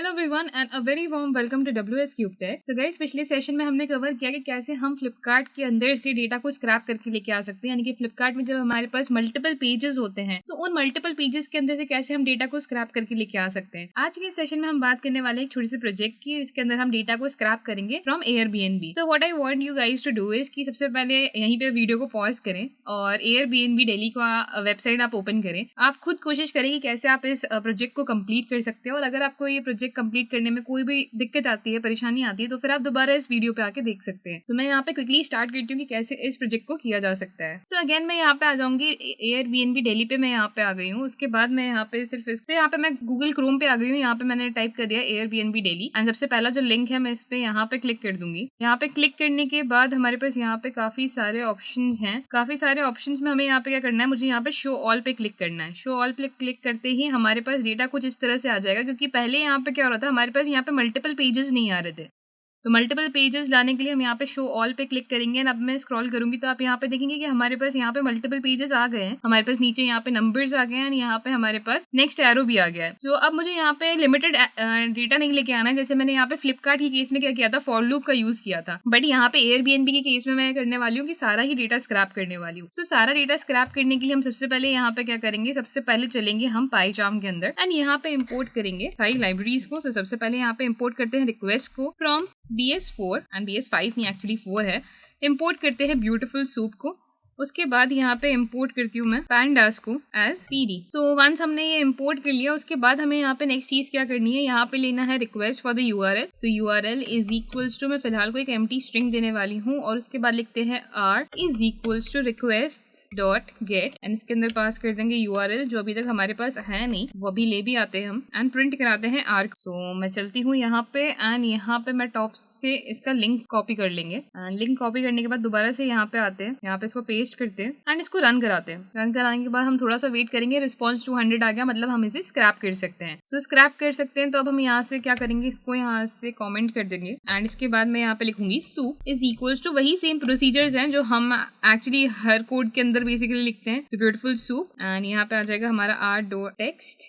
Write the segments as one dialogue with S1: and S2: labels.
S1: Everyone and a very warm welcome to WS Cube Tech. So guys, पिछले session में हमने cover किया कि कैसे हम फ्लिपकार्ट के अंदर से डेटा को स्क्रैप करके लेके आ सकते हैं। यानी कि फ्लिपकार्ट में जब हमारे पास मल्टीपल पेजेस होते हैं तो उन मल्टीपल पेजेस के अंदर से कैसे हम डेटा को स्क्रैप करके लेके आ सकते हैं। आज के सेशन में हम बात करने वाले एक छोटी सी प्रोजेक्ट की, इसके अंदर हम डेटा को स्क्रैप करेंगे from Airbnb। So what I want you guys to do is कि सबसे पहले यहीं पे वीडियो को पॉज करें और Airbnb दिल्ली का वेबसाइट आप ओपन करें। आप खुद कोशिश करें कि कैसे आप इस प्रोजेक्ट को कंप्लीट कर सकते हो, और अगर आपको ये प्रोजेक्ट कंप्लीट करने में कोई भी दिक्कत आती है, परेशानी आती है, तो फिर आप दोबारा इस वीडियो पे आके देख सकते हैं। सो मैं यहाँ पे क्विकली स्टार्ट करती हूँ कि कैसे इस प्रोजेक्ट को किया जा सकता है। सो अगेन मैं यहाँ पे आ जाऊंगी Airbnb दिल्ली पे, मैं यहाँ पे आ गई हूँ। उसके बाद मैं यहाँ पे सिर्फ यहाँ पे मैं गूगल क्रोम पे आ गई हूँ। यहाँ पे मैंने टाइप कर दिया Airbnb दिल्ली एंड सबसे पहला जो लिंक है मैं इस पे यहाँ पे क्लिक कर दूंगी। यहाँ पे क्लिक करने के बाद हमारे पास यहाँ पे काफी सारे ऑप्शन हैं। काफी सारे ऑप्शन में हमें यहाँ पे क्या करना है, मुझे यहाँ पे शो ऑल पे क्लिक करना है। शो ऑल पे क्लिक करते ही हमारे पास डेटा कुछ इस तरह से आ जाएगा, क्योंकि पहले यहाँ पे क्या हो रहा था, हमारे पास यहाँ पे मल्टीपल पेजेस नहीं आ रहे थे। तो मल्टीपल पेजेस लाने के लिए हम यहाँ पे शो ऑल पे क्लिक करेंगे। अब मैं स्क्रॉल करूंगी तो आप यहाँ पे देखेंगे कि हमारे पास यहाँ पे मल्टीपल पेजेस आ गए हैं। हमारे पास नीचे यहाँ पे नंबर्स आ गए हैं, यहाँ पे हमारे पास नेक्स्ट एरो भी आ गया है। तो अब मुझे यहाँ पे लिमिटेड डेटा नहीं लेके आना है। जैसे मैंने यहाँ पे फ्लिपकार्ट के केस में क्या किया था, फॉर लूप का यूज किया था, बट यहाँ पे Airbnb के केस में मैं करने वाली हूँ कि सारा ही डेटा स्क्रैप करने वाली हूँ। सारा डेटा स्क्रैप करने के लिए हम सबसे पहले यहाँ पे क्या करेंगे, सबसे पहले चलेंगे हम पाईचार्म के अंदर एंड यहाँ पे इम्पोर्ट करेंगे सारी लाइब्रेरीज को। सबसे पहले यहाँ पे इम्पोर्ट करते हैं रिक्वेस्ट को फ्रॉम BS4 एंड BS5 नहीं, एक्चुअली 4 है। इंपोर्ट करते हैं ब्यूटीफुल सूप को। उसके बाद यहाँ पे इंपोर्ट करती हूँ मैं पैंडास को एज PD। सो वंस हमने ये इंपोर्ट कर लिया, उसके बाद हमें यहाँ पे नेक्स्ट चीज क्या करनी है, यहाँ पे लेना है request for the URL। So URL is equals to, मैं फिलहाल को एक एम्प्टी स्ट्रिंग देने वाली हूँ, और उसके बाद लिखते हैं r is equals to request dot get and इसके अंदर पास कर देंगे URL जो अभी तक हमारे पास है नहीं, वो अभी ले भी आते हैं हम, एंड प्रिंट कराते हैं r। सो मैं चलती हूँ यहाँ पे एंड यहाँ पे मैं टॉप से इसका लिंक कॉपी कर लेंगे एंड लिंक कॉपी करने के बाद दोबारा से यहाँ पे आते हैं, यहाँ पे इसको पेस्ट करते हैं एंड इसको रन कराते हैं। रन कराने के बाद हम थोड़ा सा वेट करेंगे, रिस्पॉन्स 200 आ गया, मतलब हम इसे स्क्रैप कर सकते हैं। सो स्क्रैप कर सकते हैं। तो अब हम यहाँ से क्या करेंगे, इसको यहाँ से कमेंट कर देंगे एंड इसके बाद मैं यहाँ पे लिखूंगी सूप इज इक्वल्स टू, वही सेम प्रोसीजर्स हैं जो हम एक्चुअली हर कोड के अंदर बेसिकली लिखते हैं। ब्यूटीफुल सूप एंड यहाँ पे आ जाएगा हमारा r.text,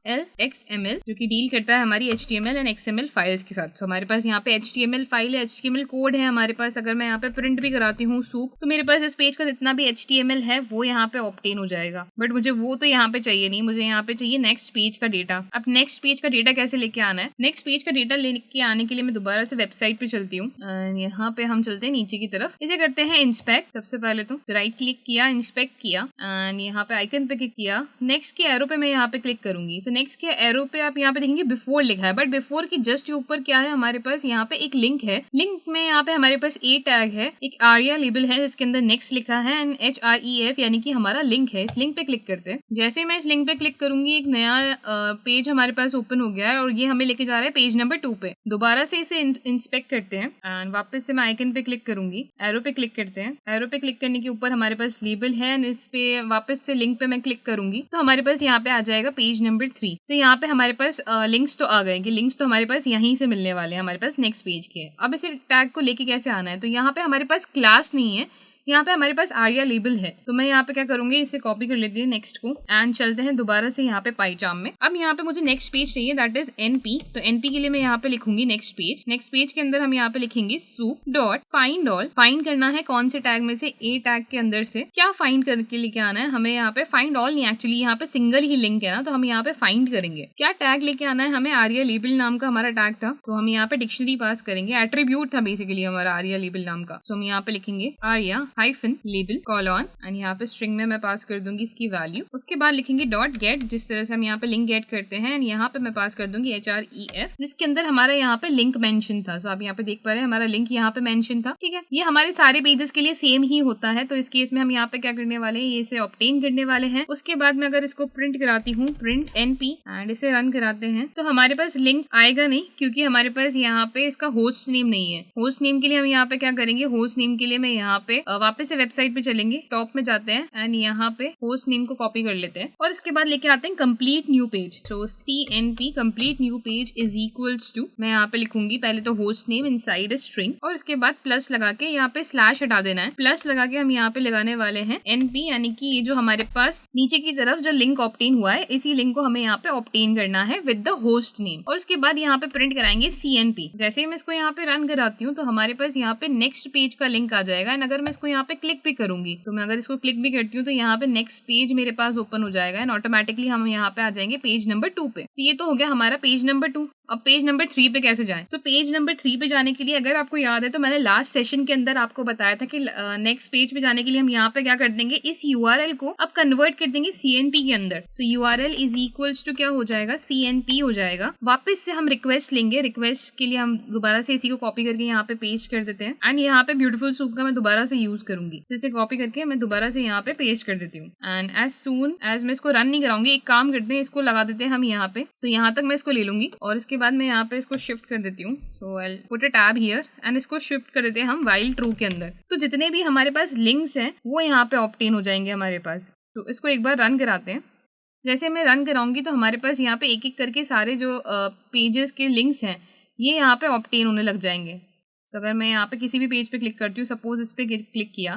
S1: LXML जो कि डील करता है हमारी HTML एंड XML फाइल्स के साथ। तो हमारे पास यहाँ पे HTML फाइल है, HTML कोड है हमारे पास। अगर मैं यहाँ पे प्रिंट भी कराती हूँ सूप, तो मेरे पास इस पेज का जितना भी HTML है वो यहाँ पे ऑब्टेन हो जाएगा, बट मुझे वो तो यहाँ पे चाहिए नहीं। मुझे यहाँ पे चाहिए नेक्स्ट पेज का डेटा। अब नेक्स्ट पेज का डेटा कैसे लेके आना है, नेक्स्ट पेज का डेटा लेके आने के लिए मैं दोबारा से वेबसाइट पे चलती हूँ। यहाँ पे हम चलते हैं नीचे की तरफ, इसे करते हैं इंस्पेक्ट। सबसे पहले तो राइट क्लिक किया, इंस्पेक्ट किया एंड यहाँ पे आइकन पे क्लिक किया। नेक्स्ट के एरो पे मैं यहाँ पे क्लिक करूंगी। सो नेक्स्ट के एरो पे आप यहाँ पे देखेंगे बिफोर लिखा है, बट बिफोर की जस्ट ऊपर क्या है, हमारे पास यहाँ पे एक लिंक है। लिंक में यहाँ पे हमारे पास A टैग है, एक आर्या लेबल है जिसके अंदर नेक्स्ट लिखा है एंड HREF यानी कि हमारा लिंक है। इस लिंक पे क्लिक करते हैं। जैसे मैं इस लिंक पे क्लिक करूंगी, एक नया पेज हमारे पास ओपन हो गया है और ये हमें लेके जा रहा है पेज नंबर 2 पे। दोबारा से इसे इंस्पेक्ट करते हैं एंड वापस से मैं आइकन पे क्लिक करूंगी, एरो पे क्लिक करते हैं। एरो पे क्लिक करने के ऊपर हमारे पास लेबल है एंड इस पे वापस से लिंक पे मैं क्लिक करूंगी तो हमारे पास यहाँ पे आ जाएगा पेज नंबर 3। तो यहाँ पे हमारे पास लिंक्स तो आ गए कि लिंक्स तो हमारे पास यहीं से मिलने वाले हैं, हमारे पास नेक्स्ट पेज के। अब इसे टैग को लेके कैसे आना है, तो यहाँ पे हमारे पास क्लास नहीं है, यहाँ पे हमारे पास आर्या लेबल है। तो मैं यहाँ पे क्या करूंगी, इसे कॉपी कर लेती हूँ नेक्स्ट को एंड चलते हैं दोबारा से यहाँ पे पाईचार्म में। अब यहाँ पे मुझे नेक्स्ट पेज चाहिए, दैट इज NP। तो NP के लिए मैं यहाँ पे लिखूंगी नेक्स्ट पेज। नेक्स्ट पेज के अंदर हम यहाँ पे लिखेंगे soup dot find all. Find करना है कौन से टैग में से, A टैग के अंदर से। क्या फाइंड करके लेके आना है हमें, यहाँ पे फाइंड ऑल नहीं, एक्चुअली यहाँ पे सिंगल ही लिंक है ना, तो हम यहाँ पे फाइंड करेंगे। क्या टैग लेके आना है हमें, आर्या लेबल नाम का हमारा टैग था, तो हम यहाँ पे डिक्शनरी पास करेंगे। एट्रीब्यूट था बेसिकली हमारा आर्या लेबल नाम का। तो हम यहाँ पे लिखेंगे Arya hyphen label colon and यहाँ पे स्ट्रिंग में मैं पास कर दूंगी इसकी वैल्यू। उसके बाद लिखेंगे डॉट गेट, जिस तरह से हम यहाँ पे लिंक गेट करते हैं एंड यहाँ पे मैं पास कर दूंगी HREF, जिसके अंदर हमारा यहाँ पे लिंक मेंशन था। सो आप यहाँ पे देख पा रहे हैं हमारा लिंक यहाँ पे मेंशन था। ठीक है, ये हमारे सारे पेजेस के लिए सेम ही होता है। तो इस केस में हम यहाँ पे क्या करने वाले हैं, ये इसे ऑब्टेन करने वाले हैं। उसके बाद मैं अगर इसको प्रिंट कराती हूँ, प्रिंट NP एंड इसे रन कराते हैं, तो हमारे पास लिंक आएगा नहीं, क्योंकि हमारे पास यहाँ पे इसका होस्ट नेम नहीं है। होस्ट नेम के लिए हम यहाँ पे क्या करेंगे, होस्ट नेम के लिए मैं यहाँ पे वापस से वेबसाइट पे चलेंगे, टॉप में जाते हैं एंड यहाँ पे होस्ट नेम को कॉपी कर लेते हैं और इसके बाद लेके आते हैं complete new page. So CNP complete new page is equals to, मैं यहाँ पे लिखूंगी पहले तो होस्ट नेम इनसाइड स्ट्रिंग और उसके बाद प्लस लगा के यहाँ पे स्लैश हटा देना है। प्लस लगा के हम यहाँ पे लगाने वाले हैं NP, यानी कि ये जो हमारे पास नीचे की तरफ जो लिंक ऑब्टेन हुआ है इसी लिंक को हमें यहाँ पे ऑब्टेन करना है विद द होस्ट नेम और उसके बाद यहाँ पे प्रिंट कराएंगे CNP। जैसे ही मैं इसको यहाँ पे रन कराती हूँ तो हमारे पास यहाँ पे नेक्स्ट पेज का लिंक आ जाएगा एंड अगर मैं इसको यहाँ पे क्लिक भी करूंगी तो मैं अगर इसको क्लिक भी करती हूँ तो यहाँ पे नेक्स्ट पेज मेरे पास ओपन हो जाएगा एंड ऑटोमेटिकली हम यहाँ पे आ जाएंगे पेज नंबर 2 पे। तो ये तो हो गया हमारा पेज नंबर 2। अब पेज नंबर 3 पे कैसे जाएं? तो पेज नंबर 3 पे जाने के लिए अगर आपको याद है तो मैंने लास्ट सेशन के अंदर आपको बताया था कि नेक्स्ट पेज पे जाने के लिए हम यहाँ पे क्या कर देंगे, इस URL को अब कन्वर्ट कर देंगे CNP के अंदर। सो URL इज इक्वल्स टू क्या हो जाएगा, CNP हो जाएगा। वापस से हम रिक्वेस्ट लेंगे, रिक्वेस्ट के लिए हम दोबारा से इसी को कॉपी करके यहाँ पे पेस्ट कर देते हैं एंड यहाँ पे ब्यूटीफुल सूप का मैं दोबारा से यूज करूंगी, तो इसे कॉपी करके मैं दोबारा से यहाँ पे पेस्ट कर देती हूँ एंड एज सून एज मैं इसको रन नहीं कराऊंगी, एक काम करते हैं इसको लगा देते हैं हम यहाँ पे। सो यहाँ तक मैं इसको ले लूंगी और इसके बाद मैं यहाँ पे इसको शिफ्ट कर देती हूँ। So I put a tab here and इसको शिफ्ट कर देते हैं हम व्हाइल ट्रू के अंदर। तो जितने भी हमारे पास लिंक्स हैं वो यहाँ पे ऑब्टेन हो जाएंगे हमारे पास। तो इसको एक बार रन कराते हैं। जैसे मैं रन कराऊंगी तो हमारे पास यहाँ पे एक एक करके सारे जो पेजेस के लिंक्स हैं ये यहाँ पे ऑब्टेन होने लग जाएंगे। तो अगर मैं यहाँ पे किसी भी पेज पे क्लिक करती हूँ, सपोज इस पे क्लिक किया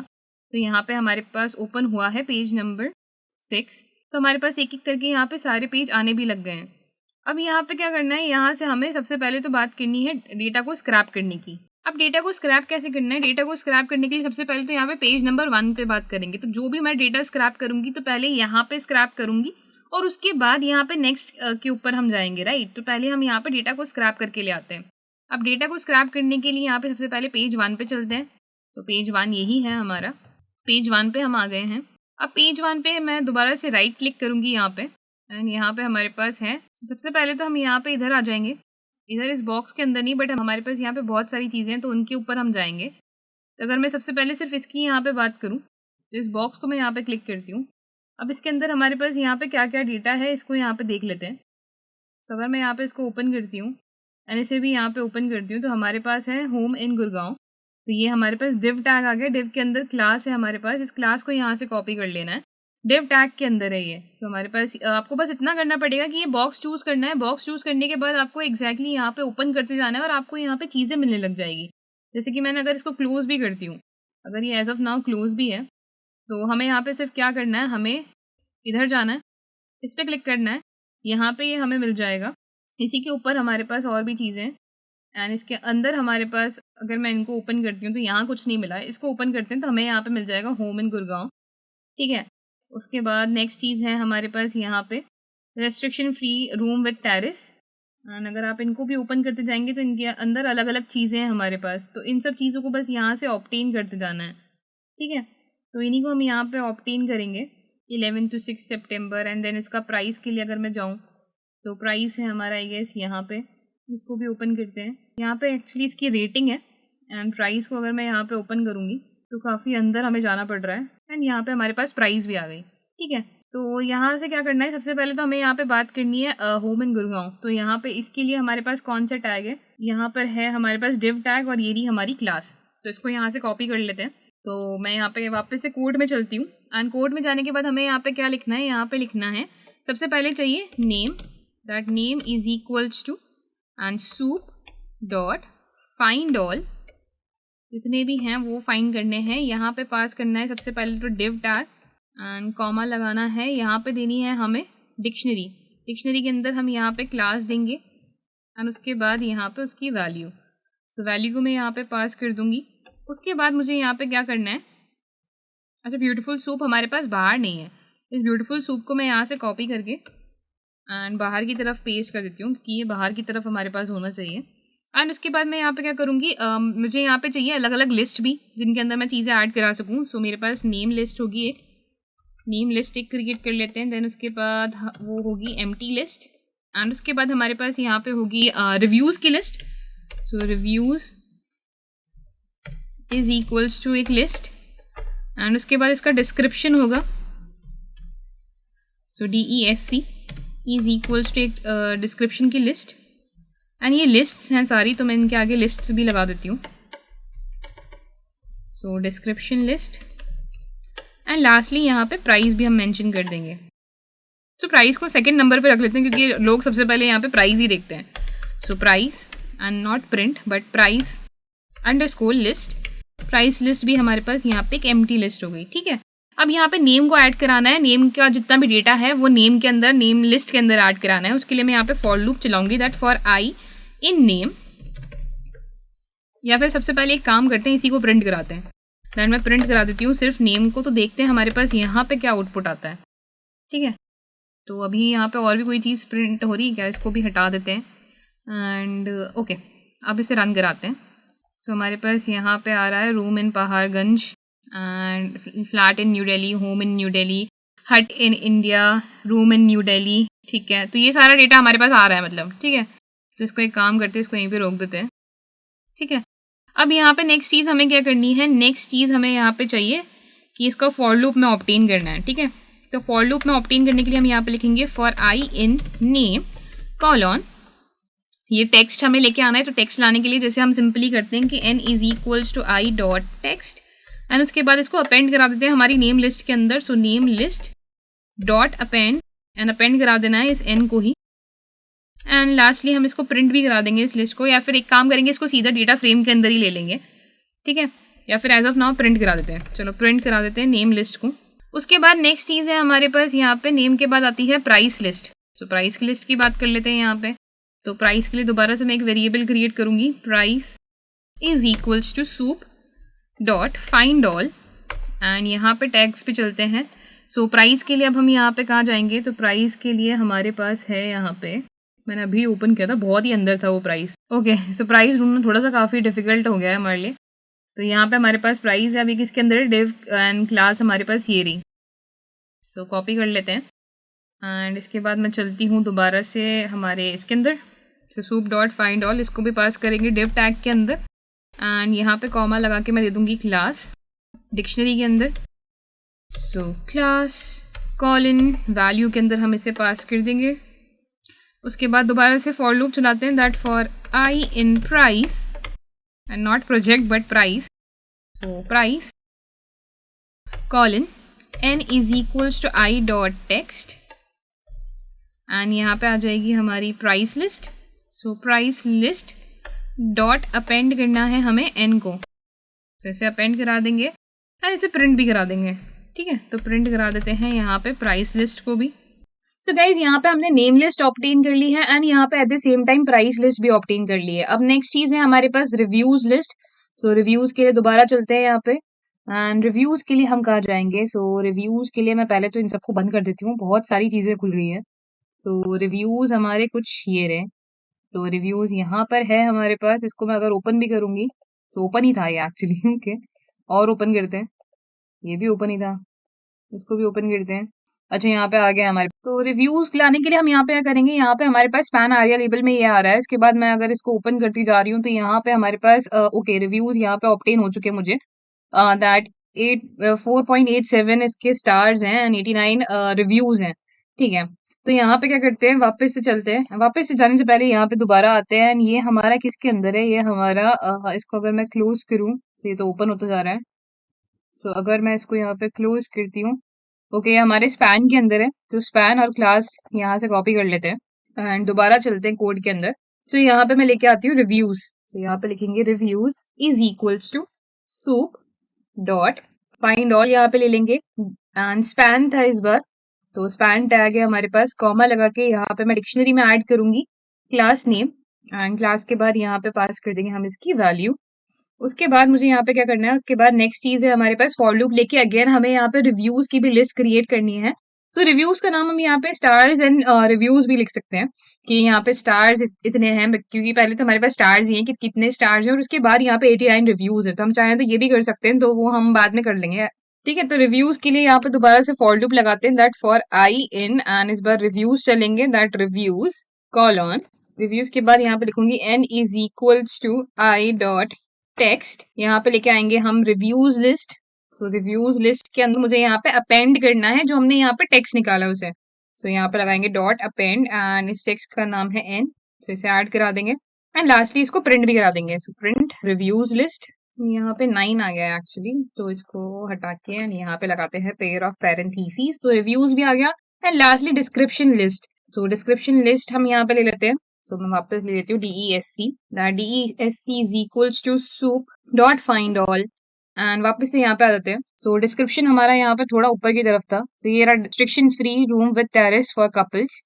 S1: तो यहाँ पे हमारे पास ओपन हुआ है पेज नंबर 6। तो हमारे पास एक एक करके यहाँ पे सारे पेज आने भी लग गए हैं। अब यहाँ पे क्या करना है, यहाँ से हमें सबसे पहले तो बात करनी है डेटा को स्क्रैप करने की। अब डेटा को स्क्रैप कैसे करना है, डेटा को स्क्रैप करने के लिए सबसे पहले तो यहाँ पे पेज नंबर 1 पे बात करेंगे। तो जो भी मैं डेटा स्क्रैप करूंगी तो पहले यहाँ पे स्क्रैप करूंगी और उसके बाद यहाँ पे नेक्स्ट के ऊपर हम जाएंगे, राइट। तो पहले हम यहाँ पे डेटा को स्क्रैप करके ले आते हैं। अब डेटा को स्क्रैप करने के लिए यहाँ पे सबसे पहले पेज 1 पे चलते हैं। तो पेज 1 यही है हमारा, पेज 1 पे हम आ गए हैं। अब पेज 1 पे मैं दोबारा से राइट क्लिक करूंगी यहाँ पे एंड यहाँ पे हमारे पास है। तो सबसे पहले तो हम यहाँ पे इधर आ जाएंगे, इधर इस बॉक्स के अंदर नहीं बट हमारे पास यहाँ पे बहुत सारी चीज़ें हैं तो उनके ऊपर हम जाएंगे। तो अगर मैं सबसे पहले सिर्फ इसकी यहाँ पे बात करूँ तो इस बॉक्स को मैं यहाँ पे क्लिक करती हूँ। अब इसके अंदर हमारे पास यहाँ पे क्या क्या डेटा है इसको यहाँ पे देख लेते हैं। तो अगर मैं यहाँ पे इसको ओपन करती हूँ एंड इसे भी यहाँ पे ओपन करती हूँ तो हमारे पास है होम इन गुड़गांव। तो ये हमारे पास डिव टैग आ गया, डिव के अंदर क्लास है हमारे पास, इस क्लास को यहाँ से कॉपी कर लेना है, डिव टैग के अंदर है ये। तो हमारे पास आपको बस इतना करना पड़ेगा कि ये बॉक्स चूज करना है। बॉक्स चूज करने के बाद आपको एग्जैक्टली यहाँ पे ओपन करते जाना है और आपको यहाँ पे चीज़ें मिलने लग जाएगी। जैसे कि मैंने अगर इसको क्लोज भी करती हूँ, अगर ये एज ऑफ नाउ क्लोज भी है तो हमें यहाँ पे सिर्फ क्या करना है, हमें इधर जाना है, इस पर क्लिक करना है, यहाँ पे ये हमें मिल जाएगा। इसी के ऊपर हमारे पास और भी चीज़ें एंड इसके अंदर हमारे पास अगर मैं इनको ओपन करती हूँ तो यहाँ कुछ नहीं मिला है, इसको ओपन करते हैं तो हमें यहाँ पे मिल जाएगा होम इन गुड़गांव, ठीक है। उसके बाद नेक्स्ट चीज़ है हमारे पास यहाँ पे restriction free room with terrace and अगर आप इनको भी ओपन करते जाएंगे तो इनके अंदर अलग अलग चीज़ें हैं हमारे पास। तो इन सब चीज़ों को बस यहाँ से ऑब्टेन करते जाना है, ठीक है। तो इन्हीं को हम यहाँ पे ऑब्टेन करेंगे 11 to 6 सितंबर एंड देन इसका प्राइस के लिए अगर मैं जाऊँ तो प्राइस है हमारा आई गेस यहाँ पे, इसको भी ओपन करते हैं। यहाँ पे एक्चुअली इसकी रेटिंग है एंड प्राइस को अगर मैं यहाँ पे ओपन करूँगी तो काफ़ी अंदर हमें जाना पड़ रहा है एंड यहाँ पे हमारे पास प्राइस भी आ गई, ठीक है। तो यहाँ से क्या करना है, सबसे पहले तो हमें यहाँ पे बात करनी है होम इन गुड़गांव। तो यहाँ पे इसके लिए हमारे पास कौन सा टैग है, यहाँ पर है हमारे पास डिव टैग और ये रही हमारी क्लास। तो इसको यहाँ से कॉपी कर लेते हैं। तो मैं यहाँ पे वापस से कोड में चलती हूँ एंड कोड में जाने के बाद हमें यहाँ पे क्या लिखना है, यहाँ पे लिखना है सबसे पहले चाहिए name, that name is equals to and soup dot find all, जितने भी हैं वो फाइंड करने हैं। यहाँ पे पास करना है सबसे पहले तो डिव टैग एंड कॉमा लगाना है, यहाँ पे देनी है हमें डिक्शनरी, डिक्शनरी के अंदर हम यहाँ पे क्लास देंगे एंड उसके बाद यहाँ पे उसकी वैल्यू। सो वैल्यू को मैं यहाँ पे पास कर दूँगी। उसके बाद मुझे यहाँ पे क्या करना है, अच्छा ब्यूटीफुल सूप हमारे पास बाहर नहीं है, इस ब्यूटीफुल सूप को मैं यहाँ से कॉपी करके एंड बाहर की तरफ पेस्ट कर देती हूँ क्योंकि ये बाहर की तरफ हमारे पास होना चाहिए। एंड उसके बाद मैं यहाँ पे क्या करूँगी, मुझे यहाँ पे चाहिए अलग अलग लिस्ट भी जिनके अंदर मैं चीज़ें ऐड करा सकूँ। सो मेरे पास नेम लिस्ट होगी, एक नेम लिस्ट एक क्रिएट कर लेते हैं। देन उसके बाद वो होगी एम्प्टी लिस्ट एंड उसके बाद हमारे पास यहाँ पे होगी रिव्यूज़ की list. So reviews is equals to एक लिस्ट एंड उसके बाद इसका डिस्क्रिप्शन होगा, so DESC is equals to एक डिस्क्रिप्शन की लिस्ट एंड ये लिस्ट्स हैं सारी, तो मैं इनके आगे लिस्ट्स भी लगा देती हूँ। सो डिस्क्रिप्शन लिस्ट एंड लास्टली यहाँ पे प्राइस भी हम मेंशन कर देंगे। तो प्राइस को सेकंड नंबर पे रख लेते हैं क्योंकि लोग सबसे पहले यहाँ पे प्राइस ही देखते हैं। So price and not print but price underscore list. Price list भी हमारे पास यहाँ पे एक एम्प्टी लिस्ट हो गई, ठीक है। अब यहाँ पे नेम को ऐड कराना है, नेम का जितना भी डेटा है वो नेम के अंदर, नेम लिस्ट के अंदर ऐड कराना है। उसके लिए मैं यहाँ पे फॉर लूप चलाऊंगी that for I in name, या फिर सबसे पहले एक काम करते हैं, इसी को प्रिंट कराते हैं। दैट मैं प्रिंट करा देती हूँ सिर्फ नेम को, तो देखते हैं हमारे पास यहाँ पे क्या आउटपुट आता है, ठीक है। तो अभी यहाँ पे और भी कोई चीज़ प्रिंट हो रही है क्या, इसको भी हटा देते हैं एंड ओके, अब इसे रन कराते हैं। सो हमारे पास यहाँ पे आ रहा है room in Paharganj and flat in New Delhi, home in New Delhi, hut in India, room in New Delhi, ठीक है। तो ये सारा डेटा हमारे पास आ रहा है मतलब, ठीक है। तो इसको एक काम करते हैं, इसको यहीं पे रोक देते हैं, ठीक है। अब यहाँ पे नेक्स्ट चीज़ हमें क्या करनी है, नेक्स्ट चीज़ हमें यहाँ पे चाहिए कि इसका फॉर लूप में ऑब्टेन करना है, ठीक है। तो फॉर लूप में ऑब्टेन करने के लिए हम यहाँ पे लिखेंगे for I in name colon, ये टेक्स्ट हमें लेके आना है। तो टेक्स्ट लाने के लिए जैसे हम सिंपली करते हैं कि n is equals to I dot text and उसके बाद इसको अपेंड करा देते हैं हमारी नेम लिस्ट के अंदर। So name list dot append and append करा देना है इस n को ही, एंड लास्टली हम इसको प्रिंट भी करा देंगे इस लिस्ट को, या फिर एक काम करेंगे इसको सीधा डेटा फ्रेम के अंदर ही ले लेंगे, ठीक है। या फिर एज ऑफ नाउ प्रिंट करा देते हैं, चलो प्रिंट करा देते हैं नेम लिस्ट को। उसके बाद नेक्स्ट चीज़ है हमारे पास यहाँ पे नेम के बाद आती है प्राइस लिस्ट। सो प्राइस की लिस्ट की बात कर लेते हैं यहाँ पे। तो प्राइस के लिए दोबारा से मैं एक वेरिएबल क्रिएट करूँगी, price is equals to soup dot find all and यहाँ पे टैग्स पे चलते हैं। सो प्राइस के लिए अब हम यहाँ पे कहाँ जाएंगे, तो प्राइस के लिए हमारे पास है यहाँ पे, मैंने अभी ओपन किया था, बहुत ही अंदर था वो प्राइस, ओके। सो प्राइस ढूंढना थोड़ा सा काफ़ी डिफिकल्ट हो गया है हमारे लिए। तो यहाँ पे हमारे पास प्राइस है, अभी किसके अंदर है, डिव एंड क्लास हमारे पास ये रही। सो कॉपी कर लेते हैं एंड इसके बाद मैं चलती हूँ दोबारा से हमारे इसके अंदर। तो सूप डॉट फाइंड ऑल, इसको भी पास करेंगे डिव टैग के अंदर एंड यहाँ पे कॉमा लगा के मैं दे दूँगी क्लास डिक्शनरी के अंदर। सो क्लास कॉलन वैल्यू के अंदर हम इसे पास कर देंगे। उसके बाद दोबारा से फॉर लूप चलाते हैं that for I in price and not project but price. So price colon n is equals to I dot text and यहाँ पे आ जाएगी हमारी price list. So price list dot append करना है हमें n को, तो इसे अपेंड करा देंगे एंड इसे प्रिंट भी करा देंगे, ठीक है। तो प्रिंट करा देते हैं यहाँ पे प्राइस लिस्ट को भी। सो गाइज यहाँ पे हमने नेम लिस्ट ऑब्टेन कर ली है एंड यहाँ पे at the same time price list भी ऑब्टेन कर ली है। अब नेक्स्ट चीज़ है हमारे पास रिव्यूज लिस्ट। सो रिव्यूज के लिए दोबारा चलते हैं यहाँ पे एंड रिव्यूज के लिए हम कहाँ जाएंगे। सो रिव्यूज के लिए मैं पहले तो इन सबको बंद कर देती हूँ, बहुत सारी चीज़ें खुल गई हैं। तो रिव्यूज हमारे कुछ ये रहे, तो रिव्यूज यहाँ पर है हमारे पास। इसको मैं अगर ओपन भी करूँगी तो ओपन ही था ये एक्चुअली, ओके। और ओपन करते हैं, ये भी ओपन ही था, इसको भी ओपन करते हैं। अच्छा यहाँ पे आ गया हमारे। तो रिव्यूज लाने के लिए हम यहाँ पे क्या करेंगे, यहाँ पे हमारे पास स्पैन आरिया लेबल में ये आ रहा है। इसके बाद मैं अगर इसको ओपन करती जा रही हूँ तो यहाँ पे हमारे पास ओके रिव्यूज यहाँ पे ऑब्टेन हो चुके हैं मुझे, दैट 4.87 इसके स्टार्स हैं एंड 89 रिव्यूज हैं, ठीक है। तो यहाँ पे क्या करते हैं, वापस से चलते हैं। वापस से जाने से पहले यहाँ पे दोबारा आते हैं एंड ये हमारा किसके अंदर है, ये हमारा इसको अगर मैं क्लोज करूँ तो ये तो ओपन होता जा रहा है। सो अगर मैं इसको यहाँ पे क्लोज करती हूँ, ओके हमारे स्पैन के अंदर है। तो स्पैन और क्लास यहाँ से कॉपी कर लेते हैं एंड दोबारा चलते हैं कोड के अंदर। सो यहाँ पे मैं लेके आती हूँ रिव्यूज। तो यहाँ पे लिखेंगे reviews is equals to soup dot find all, यहाँ पे ले लेंगे एंड स्पैन था इस बार, तो स्पैन टैग है हमारे पास, कॉमा लगा के यहाँ पे मैं डिक्शनरी में ऐड करूंगी क्लास नेम एंड क्लास के बाद यहाँ पे पास कर देंगे हम इसकी वैल्यू। उसके बाद मुझे यहाँ पे क्या करना है, उसके बाद नेक्स्ट चीज है हमारे पास फॉर लूप लेके अगेन हमें यहाँ पे रिव्यूज की भी लिस्ट क्रिएट करनी है। सो रिव्यूज का नाम हम यहाँ पे स्टार्स एंड रिव्यूज भी लिख सकते हैं कि यहाँ पे स्टार्स इतने हैं, क्योंकि पहले तो हमारे पास स्टार्स ही हैं कि कितने स्टार्स हैं, और उसके बाद यहाँ पे 89 रिव्यूज है। तो हम चाहें तो ये भी कर सकते हैं, तो वो हम बाद में कर लेंगे, ठीक है। तो रिव्यूज के लिए यहाँ पे दोबारा से फॉर लूप लगाते हैं that for I in and इस बार रिव्यूज चलेंगे दैट रिव्यूज कॉलन। रिव्यूज के बाद यहाँ पे लिखूंगी n is equals to I dot text, यहाँ पे लेके आएंगे हम reviews list. So reviews list के अंदर मुझे यहाँ पे अपेंड करना है जो हमने यहाँ पे टेक्स्ट निकाला उसे। सो यहाँ पे लगाएंगे डॉट अपेंड एंड इस टेक्स्ट का नाम है n, तो इसे ऐड करा देंगे एंड लास्टली इसको प्रिंट भी करा देंगे। सो प्रिंट रिव्यूज लिस्ट यहाँ पे 9 आ गया है एक्चुअली, तो इसको हटा के एंड यहाँ पे लगाते हैं पेयर ऑफ पैरेंथेसिस, तो रिव्यूज भी आ गया। And lastly description list, so description list हम यहाँ पे ले लेते हैं। सो मैं वापस ले लेती हूँ DESC, DESC is equals to soup dot find all, and वापस से यहाँ पे आ जाते हैं। सो डिस्क्रिप्शन हमारा यहाँ पे थोड़ा ऊपर की तरफ था, तो ये रहा restriction free room with terrace for couples.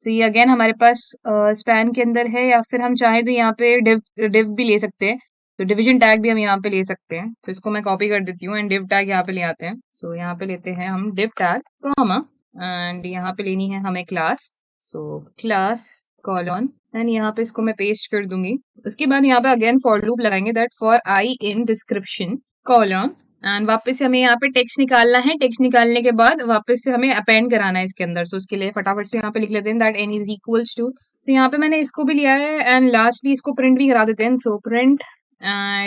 S1: So ये अगेन हमारे पास स्पैन के अंदर है, या फिर हम चाहें तो यहाँ पे डिव भी ले सकते हैं, तो डिवीजन टैग भी हम यहाँ पे ले सकते हैं। तो इसको मैं कॉपी कर देती हूँ एंड डिव टैग यहाँ पे ले आते हैं। सो यहाँ पे लेते हैं हम डिव टैग कॉमा, एंड यहाँ पे लेनी है हमें class, so class colon, and यहाँ पे इसको मैं पेस्ट कर दूंगी। उसके बाद यहाँ पे अगेन फॉर लूप लगाएंगे, that for I in description colon, and वापस से हमें यहाँ पे टेक्स्ट निकालना है। टेक्स्ट निकालने के बाद वापस से हमें अपेंड कराना है इसके अंदर, सो उसके लिए फटाफट से यहाँ पे लिख लेते हैं that n is equals to, so यहाँ पे मैंने इसको भी लिया है एंड लास्टली इसको प्रिंट भी करा देते हैं। सो प्रिंट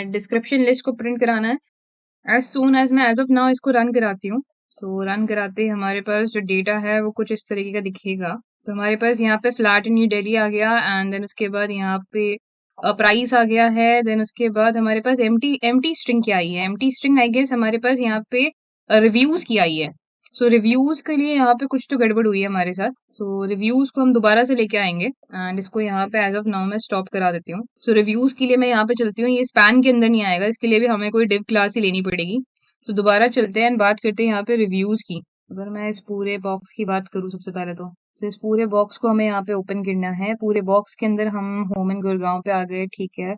S1: डिस्क्रिप्शन लिस्ट को प्रिंट कराना है एज सून एज मैं एज ऑफ नाउ इसको रन कराती हूँ। सो रन कराते ही हमारे पास जो डेटा है वो कुछ इस तरीके का दिखेगा। तो हमारे पास यहाँ पे फ्लैट इन न्यू दिल्ली आ गया, एंड देन उसके बाद यहाँ पे प्राइस आ गया है। देन उसके बाद हमारे पास एम्प्टी स्ट्रिंग क्या आई है, एम्प्टी स्ट्रिंग आई गेस हमारे पास यहाँ पे रिव्यूज की आई है। सो रिव्यूज के लिए यहाँ पे कुछ तो गड़बड़ हुई है हमारे साथ, सो रिव्यूज को हम दोबारा से लेके आएंगे एंड इसको यहाँ पे एज ऑफ नाउ मैं स्टॉप करा देती हूँ। सो रिव्यूज के लिए मैं यहाँ पे चलती हूँ, ये स्पैन के अंदर नहीं आएगा, इसके लिए भी हमें कोई डिव क्लास ही लेनी पड़ेगी। तो दोबारा चलते हैं एंड बात करते हैं यहाँ पे रिव्यूज की। अगर मैं इस पूरे बॉक्स की बात करूँ सबसे पहले तो इस पूरे बॉक्स को हमें यहाँ पे ओपन करना है। पूरे बॉक्स के अंदर हम होम इन गुड़गांव पे आ गए, ठीक है,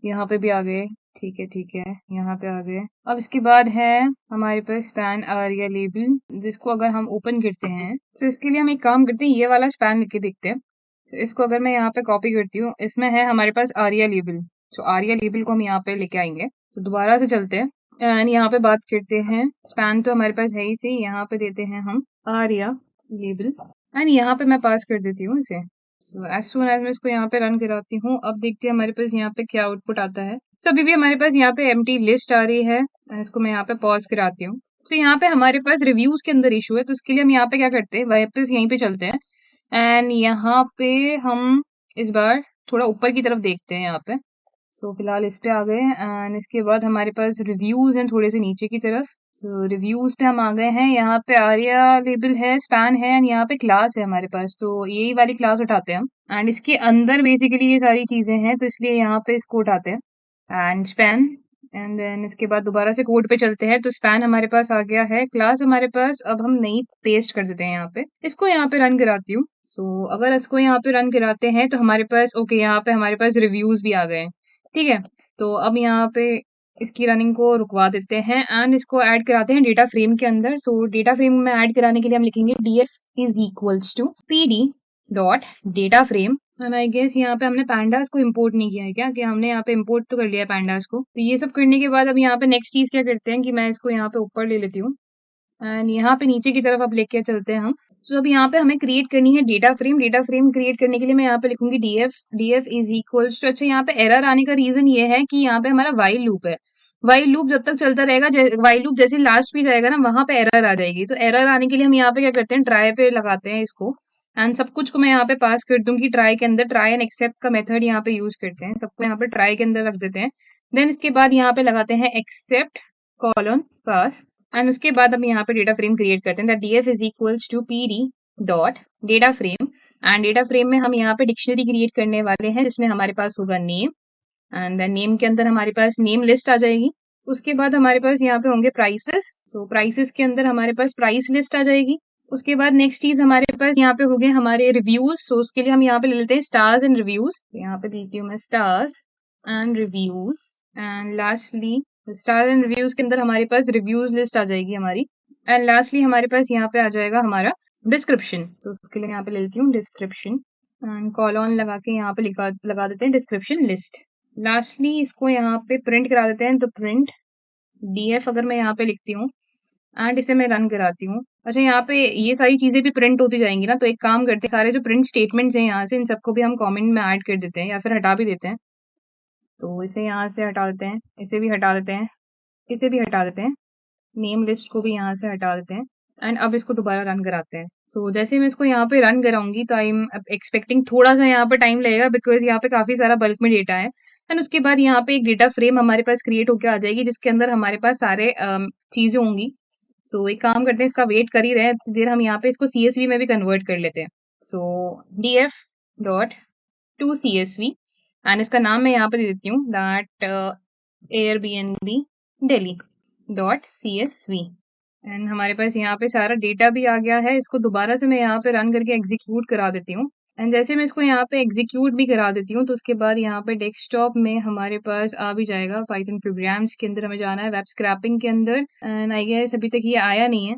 S1: यहाँ पे भी आ गए, ठीक है ठीक है, यहाँ पे आ गए। अब इसके बाद है हमारे पास स्पैन आरिया लेबल, जिसको अगर हम ओपन करते हैं तो इसके लिए हम एक काम करते हैं, ये वाला स्पैन लिख के देखते हैं। तो इसको अगर मैं यहाँ पे कॉपी करती हूँ, इसमें है हमारे पास आरिया लेबल, तो आरिया लेबल को हम यहाँ पे लेके आएंगे। तो दोबारा से चलते हैं एंड यहाँ पे बात करते हैं, स्पैन तो हमारे पास है ही सही, यहाँ पे देते हैं हम आरिया लेबल एंड यहाँ पे मैं पास कर देती हूँ इसे। सो एज सून एज मैं इसको यहाँ पे रन कराती हूँ, अब देखते हैं हमारे पास यहाँ पे क्या आउटपुट आता है। सो अभी भी हमारे पास यहाँ पे एम्प्टी लिस्ट आ रही है, इसको मैं यहाँ पे पॉज कराती हूँ। तो यहाँ पे हमारे पास रिव्यूज के अंदर इशू है, तो इसके लिए हम यहाँ पे क्या करते हैं, वापस यहीं पे चलते हैं एंड यहाँ पे हम इस बार थोड़ा ऊपर की तरफ देखते हैं यहाँ पे। सो फिलहाल इस पे आ गए एंड इसके बाद हमारे पास रिव्यूज हैं थोड़े से नीचे की तरफ। सो रिव्यूज पे हम आ गए हैं, यहाँ पे आर्या लेबल है, स्पैन है एंड यहाँ पे क्लास है हमारे पास, तो यही वाली क्लास उठाते हैं हम एंड इसके अंदर बेसिकली ये सारी चीजें हैं, तो इसलिए यहाँ पे इसको उठाते हैं एंड स्पैन, एंड देन इसके बाद दोबारा से कोड पे चलते हैं। तो स्पैन हमारे पास आ गया है, क्लास हमारे पास, अब हम नई पेस्ट कर देते हैं यहाँ पे, इसको यहाँ पे रन कराती हूँ। सो अगर इसको यहाँ पे रन कराते हैं तो हमारे पास ओके, यहाँ पे हमारे पास रिव्यूज भी आ गए, ठीक है। तो अब यहाँ पे इसकी रनिंग को रुकवा देते हैं एंड इसको ऐड कराते हैं डेटा फ्रेम के अंदर। सो डेटा फ्रेम में ऐड कराने के लिए हम लिखेंगे df is equals to pd dot data frame, and I guess यहाँ पे हमने पैंडास को इम्पोर्ट नहीं किया है क्या, कि हमने यहाँ पे इम्पोर्ट तो कर लिया है पैंडास को। तो ये सब करने के बाद अब यहाँ पे नेक्स्ट चीज क्या करते हैं कि मैं इसको यहाँ पे ऊपर ले लेती हूँ एंड यहाँ पे नीचे की तरफ अब लेके चलते हैं हम। सो अब यहाँ पे हमें क्रिएट करनी है data frame. Data frame create करने के लिए मैं यहाँ पे लिखूंगी df इज इक्वल्स टू, अच्छा यहाँ पे एरर आने का रीजन ये है कि यहाँ पे हमारा वाइल लूप है। वाइल लूप जब तक चलता रहेगा, वाइल लूप जैसे लास्ट पे जाएगा ना, वहां पे एरर आ जाएगी। तो एरर आने के लिए हम यहाँ पे क्या करते हैं, ट्राई पे लगाते हैं इसको एंड सब कुछ को मैं यहाँ पे पास कर दूंगी ट्राई के अंदर। ट्राई एंड एक्सेप्ट का मेथड यहाँ पे यूज करते हैं, सबको यहाँ पे ट्राई के अंदर रख देते हैं। देन इसके बाद यहाँ पे लगाते हैं एक्सेप्ट कॉलन पास, एंड उसके बाद हम यहाँ पे डेटा फ्रेम क्रिएट करते हैं, df is equals to pd dot data frame, and data frame में हम यहाँ पे डिक्शनरी क्रिएट करने वाले हैं जिसमें हमारे पास होगा नेम, एंड देन नेम के अंदर हमारे पास नेम लिस्ट आ जाएगी। उसके बाद हमारे पास यहाँ पे होंगे प्राइसेस, तो प्राइसेस के अंदर हमारे पास प्राइस लिस्ट आ जाएगी। उसके बाद नेक्स्ट चीज हमारे पास यहाँ पे हो गए हमारे रिव्यूज, सो उसके लिए हम यहाँ पे ले लेते हैं स्टार्स एंड रिव्यूज, यहाँ पे देती हूँ मैं stars and reviews, and lastly star and reviews के अंदर हमारे पास रिव्यूज लिस्ट आ जाएगी हमारी, एंड लास्टली हमारे पास यहाँ पे आ जाएगा हमारा डिस्क्रिप्शन। तो उसके लिए यहाँ पे ले लेती हूँ डिस्क्रिप्शन एंड कॉलन लगा के यहाँ पे लगा देते हैं डिस्क्रिप्शन लिस्ट। लास्टली इसको यहाँ पे प्रिंट करा देते हैं, तो प्रिंट df अगर मैं यहाँ पे लिखती हूँ एंड इसे मैं रन कराती हूँ। अच्छा यहाँ पे ये सारी चीजें भी प्रिंट होती जाएंगी ना, तो एक काम करते हैं, सारे जो प्रिंट स्टेटमेंट्स हैं यहाँ से इन सबको भी हम कमेंट में ऐड कर देते हैं या फिर हटा भी देते हैं। तो इसे यहाँ से हटा देते हैं, इसे भी हटा देते हैं, इसे भी हटा देते हैं, नेम लिस्ट को भी यहाँ से हटा देते हैं एंड अब इसको दोबारा रन कराते हैं। सो जैसे मैं इसको यहाँ पे रन कराऊंगी तो आई एम एक्सपेक्टिंग थोड़ा सा यहाँ पे टाइम लगेगा, बिकॉज यहाँ पे काफी सारा बल्क में डेटा है एंड उसके बाद यहाँ पे एक डेटा फ्रेम हमारे पास क्रिएट होकर आ जाएगी जिसके अंदर हमारे पास सारे चीजें होंगी। सो एक काम करते हैं, इसका वेट कर ही रहे हैं तो देर हम यहाँ पे इसको CSV में भी कन्वर्ट कर लेते हैं। सो df.to CSV एंड इसका नाम मैं यहाँ पे दे देती हूँ दैट Airbnb Delhi.csv एंड हमारे पास यहाँ पे सारा डेटा भी आ गया है। इसको दोबारा से मैं यहाँ पे रन करके एग्जीक्यूट करा देती हूँ एंड जैसे मैं इसको यहाँ पे एग्जीक्यूट भी करा देती हूँ तो उसके बाद यहाँ पे डेस्कटॉप में हमारे पास आ भी जाएगा। पाइथन प्रोग्राम्स के अंदर हमें जाना है, वेब स्क्रैपिंग के अंदर, एंड आई गेस अभी तक ये आया नहीं है,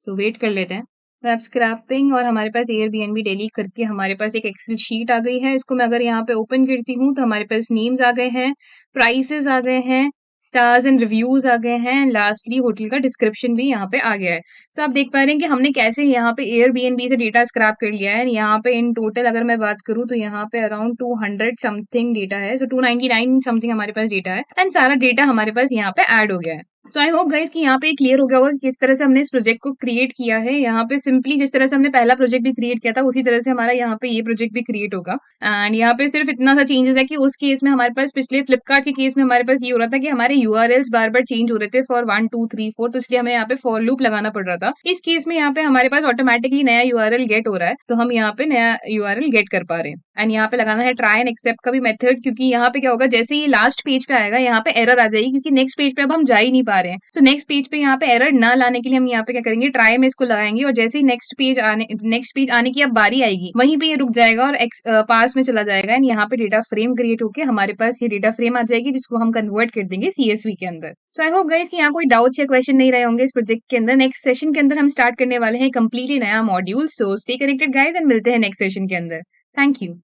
S1: सो वेट कर लेते हैं। वेब स्क्रैपिंग और हमारे पास Airbnb डेली करके हमारे पास एक एक्सेल शीट आ गई है। इसको मैं अगर यहाँ पे ओपन करती हूँ तो हमारे पास नेम्स आ गए हैं, प्राइसेस आ गए हैं, स्टार्स एंड रिव्यूज आ गए हैं, लास्टली होटल का डिस्क्रिप्शन भी यहाँ पे आ गया है। सो आप देख पा रहे हैं कि हमने कैसे यहाँ पे Airbnb से डेटा स्क्रैप कर लिया है। यहाँ पे इन टोटल अगर मैं बात करूँ तो यहाँ पे अराउंड 200 समथिंग डेटा है, सो 299 समथिंग हमारे पास डेटा है एंड सारा डेटा हमारे पास यहाँ पे ऐड हो गया है। सो आई होप गाइस कि यहाँ पे क्लियर हो गया होगा कि किस तरह से हमने इस प्रोजेक्ट को क्रिएट किया है। यहाँ पे सिंपली जिस तरह से हमने पहला प्रोजेक्ट भी क्रिएट किया था उसी तरह से हमारा यहाँ पे ये प्रोजेक्ट भी क्रिएट होगा। एंड यहाँ पे सिर्फ इतना सा चेंजेस है कि उस केस में हमारे पास, पिछले फ्लिपकार्ट के केस में हमारे पास ये हो रहा था कि हमारे URLs बार बार चेंज हो रहे थे फॉर 1 2 3 4, तो इसलिए हमें यहाँ पे फॉर लूप लगाना पड़ रहा था। इस केस में यहाँ पे हमारे पास ऑटोमेटिकली नया URL गेट हो रहा है, तो हम यहाँ पे नया URL गेट कर पा रहे हैं। एंड यहाँ पे लगाना है ट्राई एंड एक्सेप्ट का भी मेथड, क्योंकि यहाँ पे क्या होगा, जैसे ये लास्ट पेज पे आएगा यहाँ पे एरर आ जाएगी क्योंकि नेक्स्ट पेज पे अब हम जा ही नहीं पा रहे हैं। तो नेक्स्ट पेज पे यहाँ पे एरर ना लाने के लिए हम यहाँ पे क्या करेंगे, ट्राई में इसको लगाएंगे और जैसे ही नेक्स्ट पेज आने की अब बारी आएगी वहीं पे ये रुक जाएगा और पास में चला जाएगा एंड यहाँ पे डेटा फ्रेम क्रिएट होकर हमारे पास ये डेटा फ्रेम आ जाएगी जिसको हम कन्वर्ट कर देंगे CSV के अंदर। सो आई होप गाइस कि यहाँ कोई डाउट्स या क्वेश्चन नहीं रहे होंगे इस प्रोजेक्ट के अंदर। नेक्स्ट सेशन के अंदर हम स्टार्ट करने वाले हैं कंप्लीटली नया module. So stay connected guys and मिलते हैं नेक्स्ट सेशन के अंदर। Thank you.